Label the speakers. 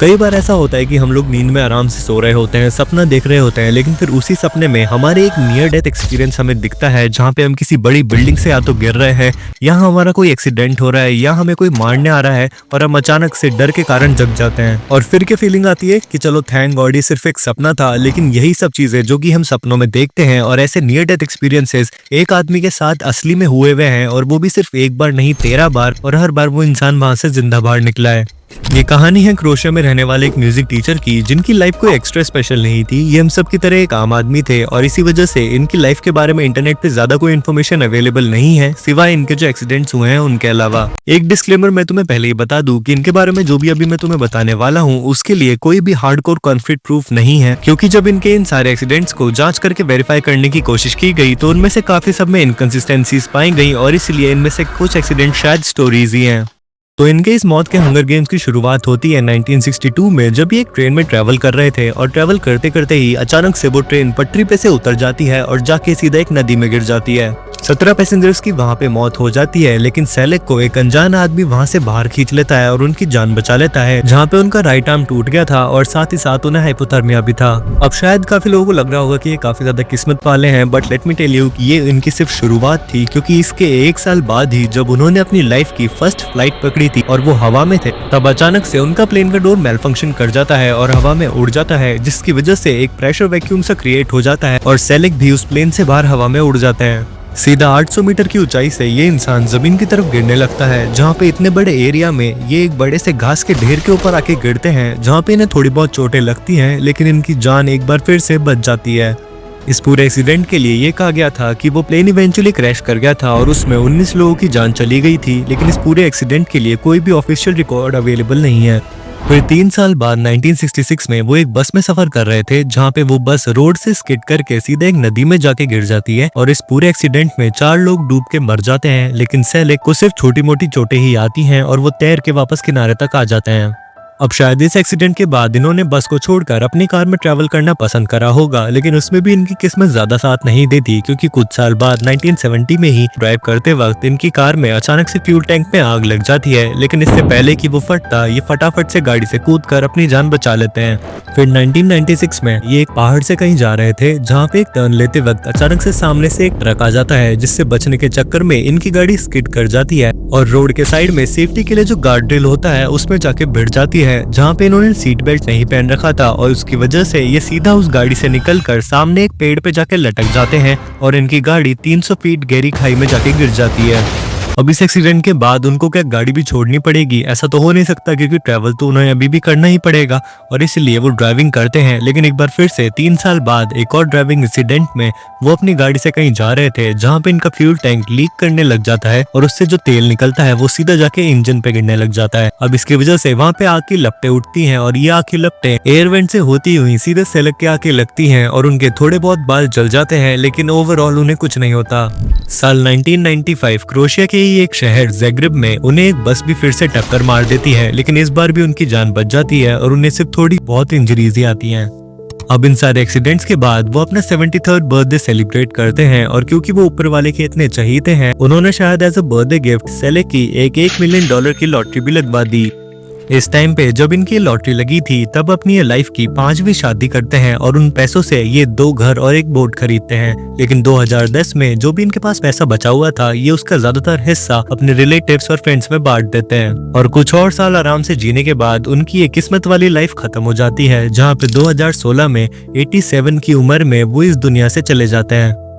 Speaker 1: कई बार ऐसा होता है कि हम लोग नींद में आराम से सो रहे होते हैं, सपना देख रहे होते हैं, लेकिन फिर उसी सपने में हमारे एक नियर डेथ एक्सपीरियंस हमें दिखता है, जहाँ पे हम किसी बड़ी बिल्डिंग से या तो गिर रहे हैं, या हमारा कोई एक्सीडेंट हो रहा है, या हमें कोई मारने आ रहा है और हम अचानक से डर के कारण जग जाते हैं। और फिर क्या फीलिंग आती है कि चलो थैंक गॉड ये सिर्फ एक सपना था। लेकिन यही सब चीजें जो कि हम सपनों में देखते हैं और ऐसे नियर डेथ एक्सपीरियंसेस एक आदमी के साथ असली में हुए हुए हैं, और वो भी सिर्फ एक बार नहीं 13 बार, और हर बार वो इंसान वहां से जिंदा बाहर निकला है। ये कहानी है क्रोएशिया में रहने वाले एक म्यूजिक टीचर की, जिनकी लाइफ कोई एक्स्ट्रा स्पेशल नहीं थी। ये हम सब की तरह एक आम आदमी थे, और इसी वजह से इनकी लाइफ के बारे में इंटरनेट पे ज्यादा कोई इन्फॉर्मेशन अवेलेबल नहीं है, सिवाय इनके जो एक्सीडेंट्स हुए हैं उनके अलावा। एक डिस्क्लेमर मैं तुम्हें पहले ही बता दूं कि इनके बारे में जो भी अभी मैं तुम्हें बताने वाला हूँ उसके लिए कोई भी हार्डकोर कॉन्क्रीट प्रूफ नहीं है, क्योंकि जब इनके इन सारे एक्सीडेंट्स को जांच करके वेरीफाई करने की कोशिश की गई तो उनमें से काफी सब में इनकंसिस्टेंसीज पाई गई, और इसलिए इनमें से कुछ एक्सीडेंट शायद स्टोरीज ही हैं। तो इनके इस मौत के हंगर गेम्स की शुरुआत होती है 1962 में, जब ये एक ट्रेन में ट्रैवल कर रहे थे, और ट्रैवल करते करते ही अचानक से वो ट्रेन पटरी पे से उतर जाती है और जाके सीधा एक नदी में गिर जाती है। 17 पैसेंजर्स की वहां पे मौत हो जाती है, लेकिन सेलेक को एक अनजान आदमी वहां से बाहर खींच लेता है और उनकी जान बचा लेता है, जहां पे उनका राइट आर्म टूट गया था और साथ ही साथ उन्हें हाइपोथर्मिया भी था। अब शायद काफी लोगों को लग रहा होगा कि ये काफी ज्यादा किस्मत वाले हैं, but let me tell you कि ये इनकी सिर्फ शुरुआत थी, क्योंकि इसके 1 साल बाद ही जब उन्होंने अपनी लाइफ की फर्स्ट फ्लाइट पकड़ी थी और वो हवा में थे, तब अचानक से उनका प्लेन का डोर मेल फंक्शन कर जाता है और हवा में उड़ जाता है, जिसकी वजह से एक प्रेशर वैक्यूम सा क्रिएट हो जाता है और सेलेक भी उस प्लेन से बाहर हवा में उड़ जाते हैं। सीधा 800 मीटर की ऊंचाई से ये इंसान जमीन की तरफ गिरने लगता है, जहाँ पे इतने बड़े एरिया में ये एक बड़े से घास के ढेर के ऊपर आके गिरते हैं, जहाँ पे इन्हें थोड़ी बहुत चोटें लगती हैं, लेकिन इनकी जान एक बार फिर से बच जाती है। इस पूरे एक्सीडेंट के लिए ये कहा गया था कि वो प्लेन इवेंचुअली क्रैश कर गया था और उसमें 19 लोगों की जान चली गई थी, लेकिन इस पूरे एक्सीडेंट के लिए कोई भी ऑफिशियल रिकॉर्ड अवेलेबल नहीं है। फिर 3 साल बाद 1966 में वो एक बस में सफर कर रहे थे, जहाँ पे वो बस रोड से स्किड करके सीधे एक नदी में जाके गिर जाती है, और इस पूरे एक्सीडेंट में 4 लोग डूब के मर जाते हैं, लेकिन सेलेक को सिर्फ छोटी मोटी चोटें ही आती हैं और वो तैर के वापस किनारे तक आ जाते हैं। अब शायद इस एक्सीडेंट के बाद इन्होंने बस को छोड़कर अपनी कार में ट्रैवल करना पसंद करा होगा, लेकिन उसमें भी इनकी किस्मत ज्यादा साथ नहीं देती, क्योंकि कुछ साल बाद 1970 में ही ड्राइव करते वक्त इनकी कार में अचानक से फ्यूल टैंक में आग लग जाती है, लेकिन इससे पहले कि वो फटता, ये फटाफट से गाड़ी से कूदकर अपनी जान बचा लेते हैं। फिर 1996 में ये एक पहाड़ से कहीं जा रहे थे, जहाँ पे एक टर्न लेते वक्त अचानक से सामने से एक ट्रक आ जाता है, जिससे बचने के चक्कर में इनकी गाड़ी स्किड कर जाती है और रोड के साइड में सेफ्टी के लिए जो गार्ड ड्रिल होता है उसमें जाके भिड़ जाती है, जहाँ पे इन्होंने सीट बेल्ट नहीं पहन रखा था, और उसकी वजह से ये सीधा उस गाड़ी से निकलकर सामने एक पेड़ पे जाके लटक जाते हैं और इनकी गाड़ी 300 फीट गहरी खाई में जाके गिर जाती है। अब इस एक्सीडेंट के बाद उनको क्या गाड़ी भी छोड़नी पड़ेगी? ऐसा तो हो नहीं सकता, क्योंकि ट्रैवल तो उन्हें अभी भी करना ही पड़ेगा, और इसलिए वो ड्राइविंग करते हैं। लेकिन एक बार फिर से 3 साल बाद एक और ड्राइविंग इंसिडेंट में वो अपनी गाड़ी से कहीं जा रहे थे, जहाँ पे इनका फ्यूल टैंक लीक करने लग जाता है और उससे जो तेल निकलता है वो सीधा जाके इंजन पे गिरने लग जाता है। अब इसकी वजह से वहाँ पे आग की लपटें उठती हैं, और ये आग की लपटें एयर वेंट से होती हुई सीधे सेलेक के आके लगती हैं, और उनके थोड़े बहुत बाल जल जाते हैं, लेकिन ओवरऑल उन्हें कुछ नहीं होता। साल 1995 क्रोएशिया के ही एक शहर ज़ाग्रेब में उन्हें एक बस भी फिर से टक्कर मार देती है, लेकिन इस बार भी उनकी जान बच जाती है और उन्हें सिर्फ थोड़ी बहुत इंजरीज ही आती हैं। अब इन सारे एक्सीडेंट्स के बाद वो अपना 73rd बर्थडे सेलिब्रेट करते हैं, और क्योंकि वो ऊपर वाले के इतने चहीते हैं, उन्होंने शायद as a birthday gift select की एक $1 मिलियन की लॉटरी भी लगवा दी। इस टाइम पे जब इनकी लॉटरी लगी थी, तब अपनी ये लाइफ की 5वीं शादी करते हैं, और उन पैसों से ये 2 घर और एक बोट खरीदते हैं। लेकिन 2010 में जो भी इनके पास पैसा बचा हुआ था, ये उसका ज्यादातर हिस्सा अपने रिलेटिव्स और फ्रेंड्स में बांट देते हैं, और कुछ और साल आराम से जीने के बाद उनकी ये किस्मत वाली लाइफ खत्म हो जाती है, जहाँ पे 2016 में 87 की उम्र में वो इस दुनिया से चले जाते हैं।